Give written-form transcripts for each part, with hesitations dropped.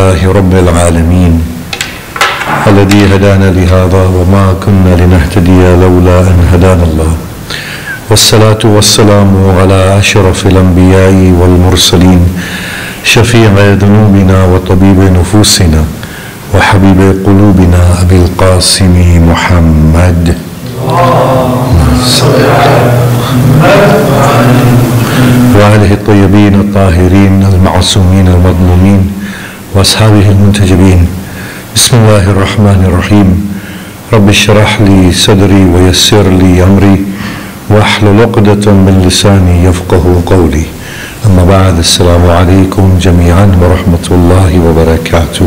لله رب العالمين الذي هدانا لهذا وما كنا لنهتدي لولا أن هدانا الله والصلاة والسلام على أشرف الأنبياء والمرسلين شفيع ذنوبنا وطبيب نفوسنا وحبيب قلوبنا أبي القاسم محمد وآله الطيبين الطاهرين المعصومين المظلومين وأصحابه المنتجبين. بسم الله الرحمن الرحيم. رب اشرح لي صدري ويسر لي أمري واحلل عقدة من لساني يفقه قولي. أما بعد، السلام عليكم جميعا ورحمة الله وبركاته.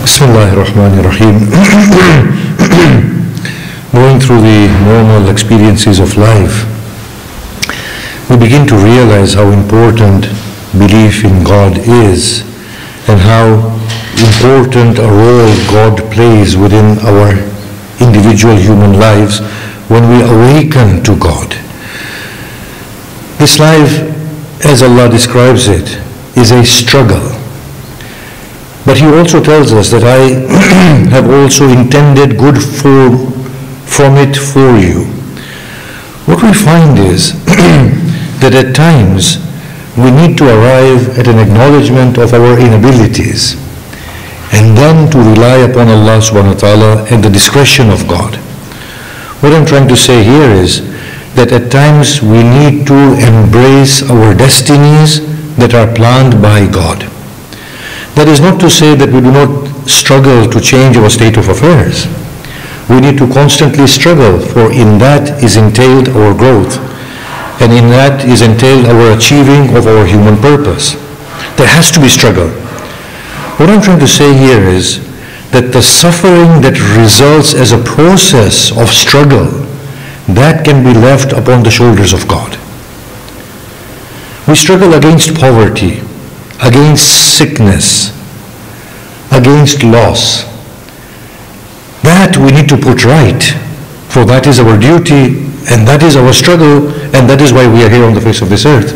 بسم الله الرحمن الرحيم. Going through the normal experiences of life, we begin to realize how important belief in God is and how important a role God plays within our individual human lives when we awaken to God. This life, as Allah describes it, is a struggle. But He also tells us that I have also intended good from it for you. What we find is that at times we need to arrive at an acknowledgement of our inabilities and then to rely upon Allah subhanahu wa ta'ala and the discretion of God. What I'm trying to say here is that at times we need to embrace our destinies that are planned by God. That is not to say that we do not struggle to change our state of affairs. We need to constantly struggle, for in that is entailed our growth, and in that is entailed our achieving of our human purpose. There has to be struggle. What I'm trying to say here is that the suffering that results as a process of struggle, that can be left upon the shoulders of God. We struggle against poverty, against sickness, against loss. That we need to put right, for that is our duty, and that is our struggle, and that is why we are here on the face of this earth.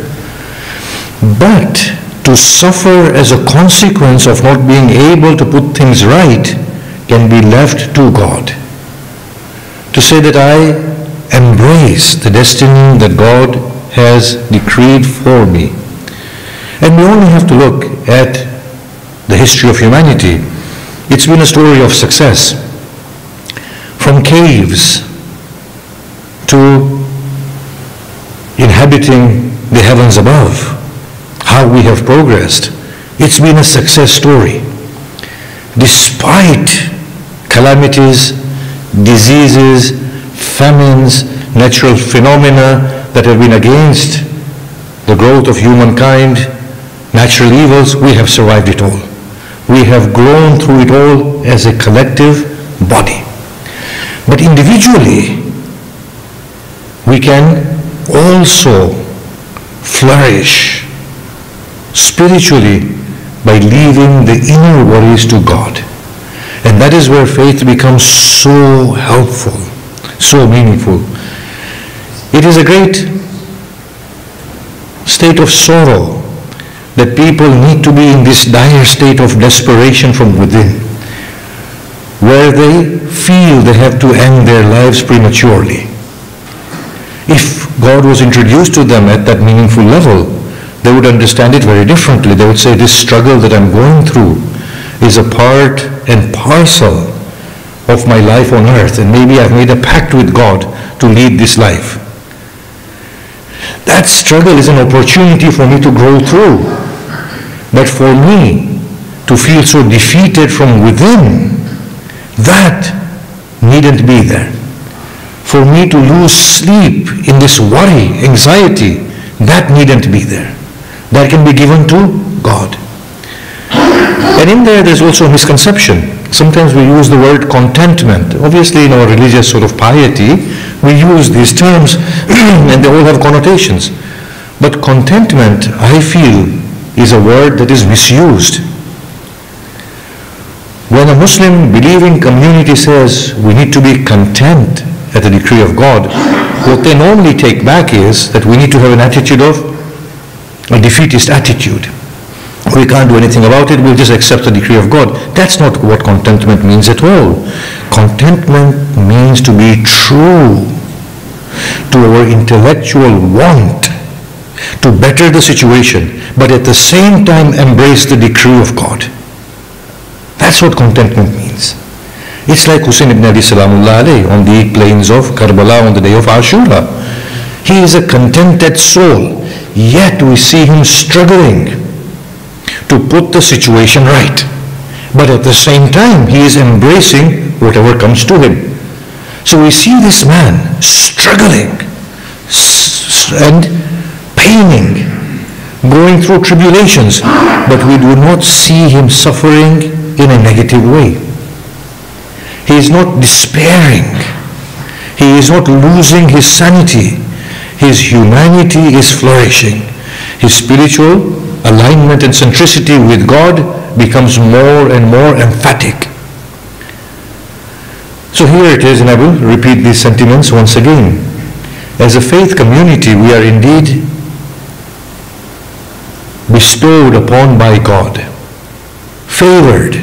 But to suffer as a consequence of not being able to put things right can be left to God. To say that I embrace the destiny that God has decreed for me. And we only have to look at the history of humanity. It's been a story of success. From caves to inhabiting the heavens above, how we have progressed. It's been a success story. Despite calamities, diseases, famines, natural phenomena that have been against the growth of humankind, natural evils, we have survived it all. We have grown through it all as a collective body. But individually, we can also flourish spiritually by leaving the inner worries to God. And that is where faith becomes so helpful, so meaningful. It is a great state of sorrow that people need to be in this dire state of desperation from within, where they feel they have to end their lives prematurely. If God was introduced to them at that meaningful level, they would understand it very differently. They would say, this struggle that I'm going through is a part and parcel of my life on earth, and maybe I've made a pact with God to lead this life. That struggle is an opportunity for me to grow through. But for me to feel so defeated from within, that needn't be there. For me to lose sleep in this worry, anxiety, that needn't be there. That can be given to God. And in there's also a misconception. Sometimes we use the word contentment. Obviously in our religious sort of piety, we use these terms and they all have connotations. But contentment, I feel, is a word that is misused. When a Muslim believing community says we need to be content at the decree of God, what they normally take back is that we need to have an attitude of a defeatist attitude. we can't do anything about it, we'll just accept the decree of God. That's not what contentment means at all. Contentment means to be true to our intellectual want to better the situation, but at the same time embrace the decree of God. That's what contentment means. It's like Hussein ibn Ali Salamullah alayhi on the plains of Karbala on the day of Ashura. He is a contented soul, yet we see him struggling to put the situation right. But at the same time, he is embracing whatever comes to him. So we see this man struggling and paining, going through tribulations, but we do not see him suffering in a negative way. He is not despairing. He is not losing his sanity. His humanity is flourishing. His spiritual alignment and centricity with God becomes more and more emphatic. So here it is, and I will repeat these sentiments once again. As a faith community, we are indeed bestowed upon by God, favored,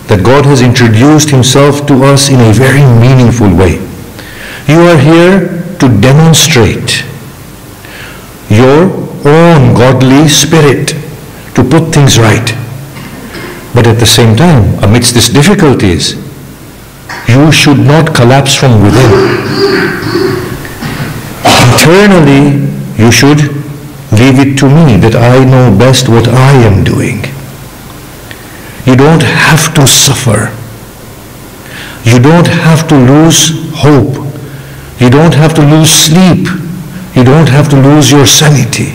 that God has introduced himself to us in a very meaningful way. You are here to demonstrate your own godly spirit, to put things right. But at the same time, amidst these difficulties, you should not collapse from within. Internally, you should leave it to me, that I know best what I am doing. You don't have to suffer. You don't have to lose hope. You don't have to lose sleep. You don't have to lose your sanity.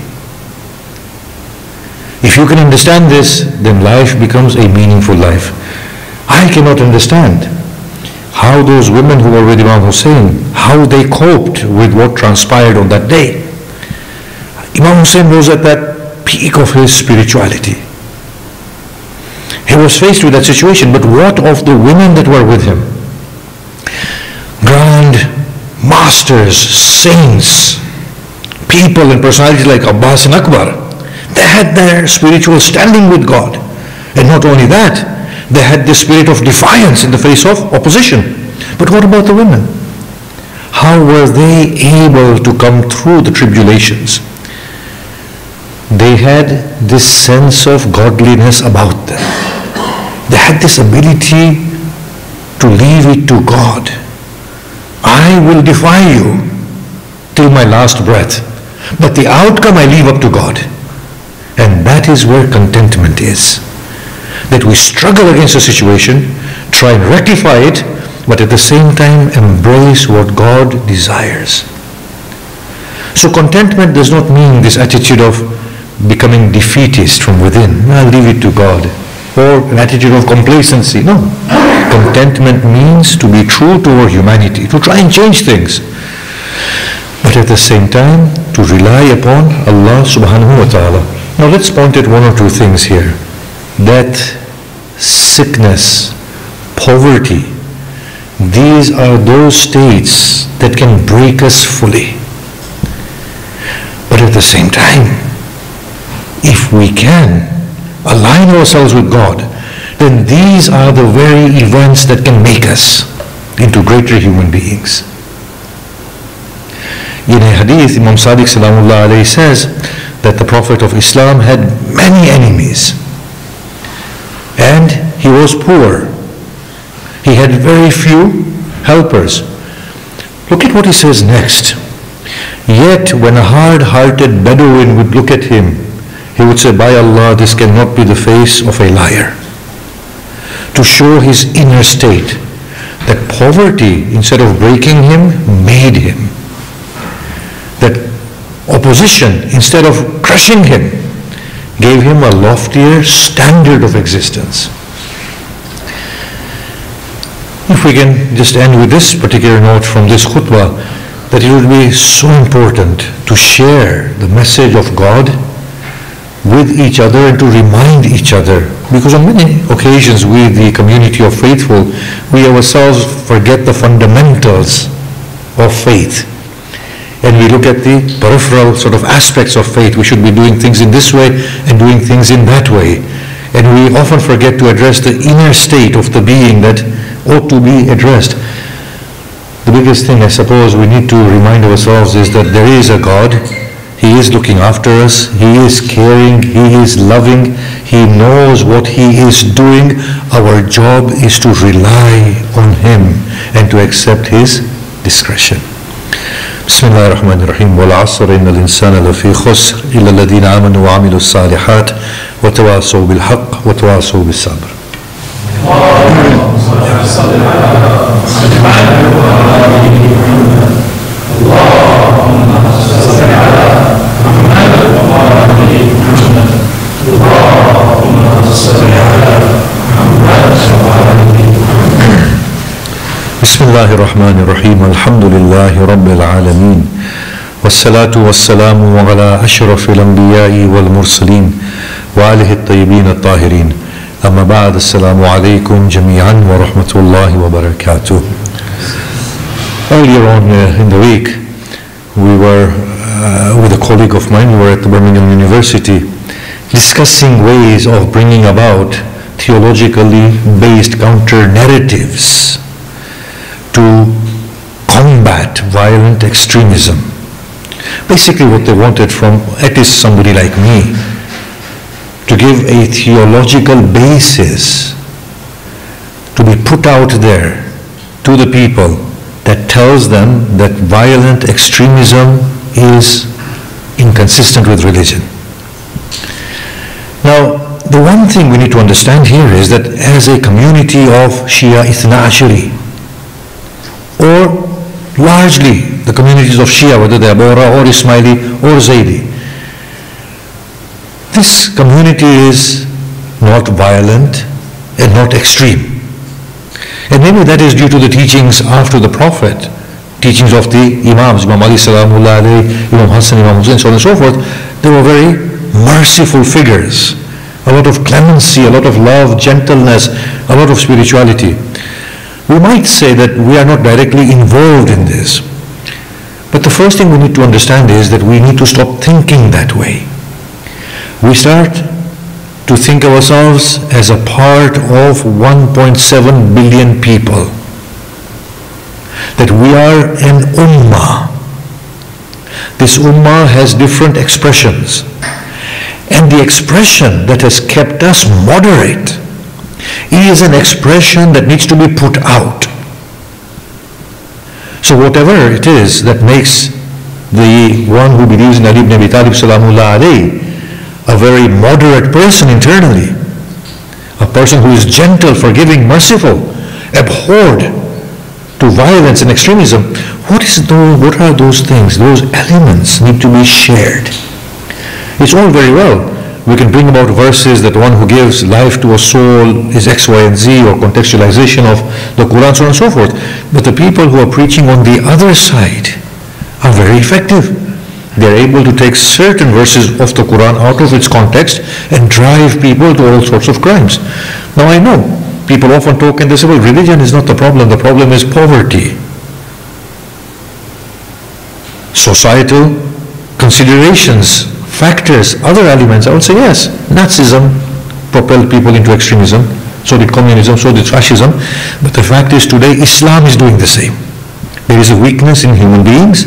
If you can understand this, then life becomes a meaningful life. I cannot understand how those women who were with Imam Hussein, how they coped with what transpired on that day. Imam Hussein was at that peak of his spirituality. He was faced with that situation, but what of the women that were with him? Grand masters, saints, people and personalities like Abbas and Akbar. They had their spiritual standing with God. And not only that, they had the spirit of defiance in the face of opposition. But what about the women? How were they able to come through the tribulations? They had this sense of godliness about them. They had this ability to leave it to God. I will defy you till my last breath, but the outcome I leave up to God. And that is where contentment is. That we struggle against a situation, try and rectify it, but at the same time embrace what God desires. So contentment does not mean this attitude of becoming defeatist from within. I'll leave it to God. Or an attitude of complacency. No. Contentment means to be true to our humanity, to try and change things. But at the same time, to rely upon Allah subhanahu wa ta'ala. Now let's point at one or two things here. Death, sickness, poverty, these are those states that can break us fully. But at the same time, if we can align ourselves with God, then these are the very events that can make us into greater human beings. In a hadith, Imam Sadiq Salamullah alayhi says that the Prophet of Islam had many enemies and he was poor. He had very few helpers. Look at what he says next. Yet when a hard-hearted Bedouin would look at him, he would say, by Allah, this cannot be the face of a liar. To show his inner state, that poverty, instead of breaking him, made him. That opposition, instead of crushing him, gave him a loftier standard of existence. If we can just end with this particular note from this khutbah, that it would be so important to share the message of God with each other and to remind each other, because on many occasions we, the community of faithful, we ourselves forget the fundamentals of faith and we look at the peripheral sort of aspects of faith. We should be doing things in this way and doing things in that way. And we often forget to address the inner state of the being that ought to be addressed. The biggest thing, I suppose, we need to remind ourselves is that there is a God. He is looking after us. He is caring. He is loving. He knows what He is doing. Our job is to rely on Him and to accept His discretion. بسم الله الرحمن الرحيم والعصر إن الإنسان لفي خسر إلا الذين آمنوا وعملوا الصالحات وتواصوا بالحق وتواصوا بالصبر. بسم الله الرحمن الرحيم الحمد لله رب العالمين والصلاة والسلام على أشرف الأنبياء والمرسلين وآله الطيبين الطاهرين أما بعد السلام عليكم جميعا ورحمة الله وبركاته. Earlier on in the week we were with a colleague of mine, we were at the Birmingham University discussing ways of bringing about theologically based counter narratives to combat violent extremism. Basically what they wanted from at least somebody like me to give a theological basis to be put out there to the people that tells them that violent extremism is inconsistent with religion. Now, the one thing we need to understand here is that as a community of Shia Ithna Ashari, or largely the communities of Shia, whether they are Bohra or Ismaili or Zaydi, this community is not violent and not extreme. And maybe that is due to the teachings after the Prophet, teachings of the Imams, Imam Ali Salamullah alayhi, Imam Hassan, Imam Hussain, so on and so forth. They were very merciful figures, a lot of clemency, a lot of love, gentleness, a lot of spirituality. We might say that we are not directly involved in this. But the first thing we need to understand is that we need to stop thinking that way. We start to think ourselves as a part of 1.7 billion people. That we are an ummah. This ummah has different expressions. And the expression that has kept us moderate is an expression that needs to be put out. So whatever it is that makes the one who believes in Ali ibn Abi Talib Salamullah alayhi a very moderate person internally, a person who is gentle, forgiving, merciful, abhorred to violence and extremism, what are those things? Those elements need to be shared. It's all very well. We can bring about verses that one who gives life to a soul is X, Y, and Z, or contextualization of the Quran, so on and so forth. But the people who are preaching on the other side are very effective. They're able to take certain verses of the Quran out of its context and drive people to all sorts of crimes. Now I know, people often talk and they say, well, religion is not the problem is poverty. Societal considerations, factors, other elements. I would say yes, Nazism propelled people into extremism, so did communism, so did fascism, but the fact is today Islam is doing the same. There is a weakness in human beings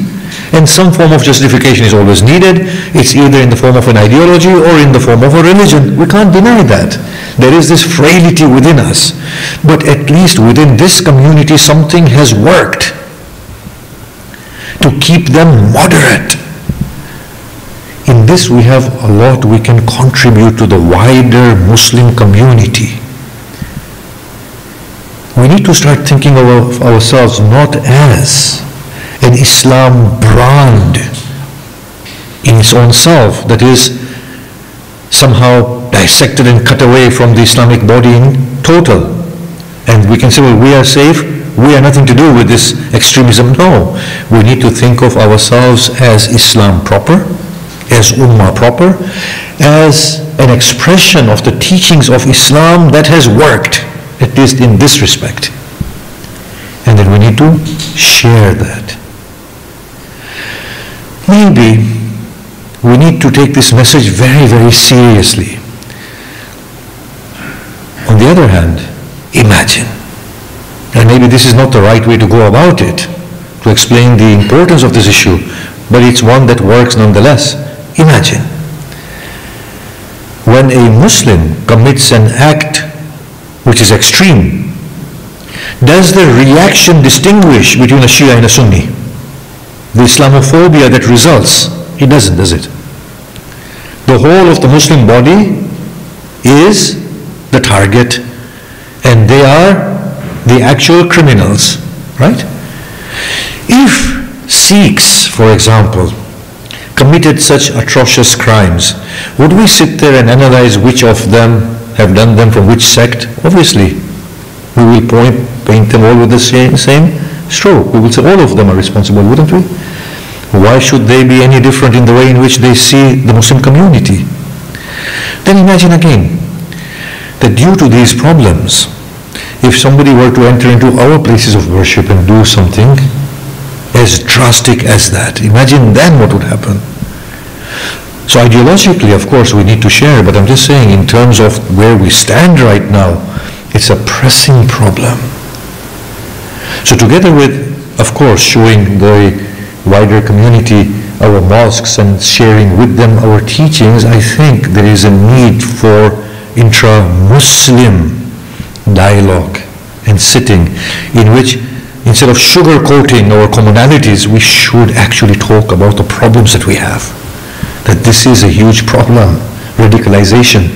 and some form of justification is always needed. It's either in the form of an ideology or in the form of a religion. We can't deny that. There is this frailty within us, but at least within this community something has worked to keep them moderate. In this we have a lot we can contribute to the wider Muslim community. We need to start thinking of ourselves not as an Islam brand in its own self that is somehow dissected and cut away from the Islamic body in total. And we can say, well, we are safe, we have nothing to do with this extremism. No, we need to think of ourselves as Islam proper, as Ummah proper, as an expression of the teachings of Islam that has worked, at least in this respect. And then we need to share that. Maybe we need to take this message very, very seriously. other hand, imagine, and maybe this is not the right way to go about it, to explain the importance of this issue, but it's one that works nonetheless. Imagine, when a Muslim commits an act which is extreme, does the reaction distinguish between a Shia and a Sunni? The Islamophobia that results, it doesn't, does it? The whole of the Muslim body is the target, and they are the actual criminals, right? If Sikhs, for example, committed such atrocious crimes, would we sit there and analyze which of them have done them from which sect? Obviously, we will paint them all with the same stroke. We will say all of them are responsible, wouldn't we? Why should they be any different in the way in which they see the Muslim community? Then imagine again that due to these problems, if somebody were to enter into our places of worship and do something as drastic as that, imagine then what would happen. So ideologically, of course, we need to share, but I'm just saying in terms of where we stand right now, it's a pressing problem. So together with, of course, showing the wider community our mosques and sharing with them our teachings, I think there is a need for intra-Muslim dialogue and sitting in which, instead of sugarcoating our commonalities, we should actually talk about the problems that we have. That this is a huge problem, radicalization.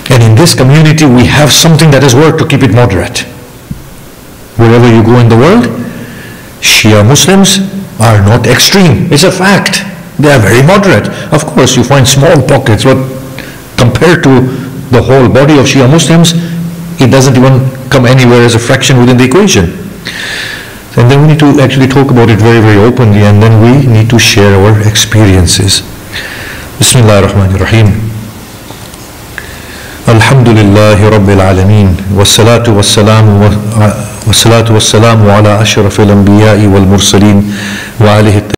And in this community, we have something that has worked to keep it moderate. Wherever you go in the world, Shia Muslims are not extreme. It's a fact. They are very moderate. Of course, you find small pockets, but compared to the whole body of Shia Muslims, it doesn't even come anywhere as a fraction within the equation. And then we need to actually talk about it very, very openly, and then we need to share our experiences. Bismillah ar-Rahman ar-Rahim. Alhamdulillahi Rabbil Alameen. Wassalatu wassalamu ala ashrafil anbiya'i wal mursaleen wa alihi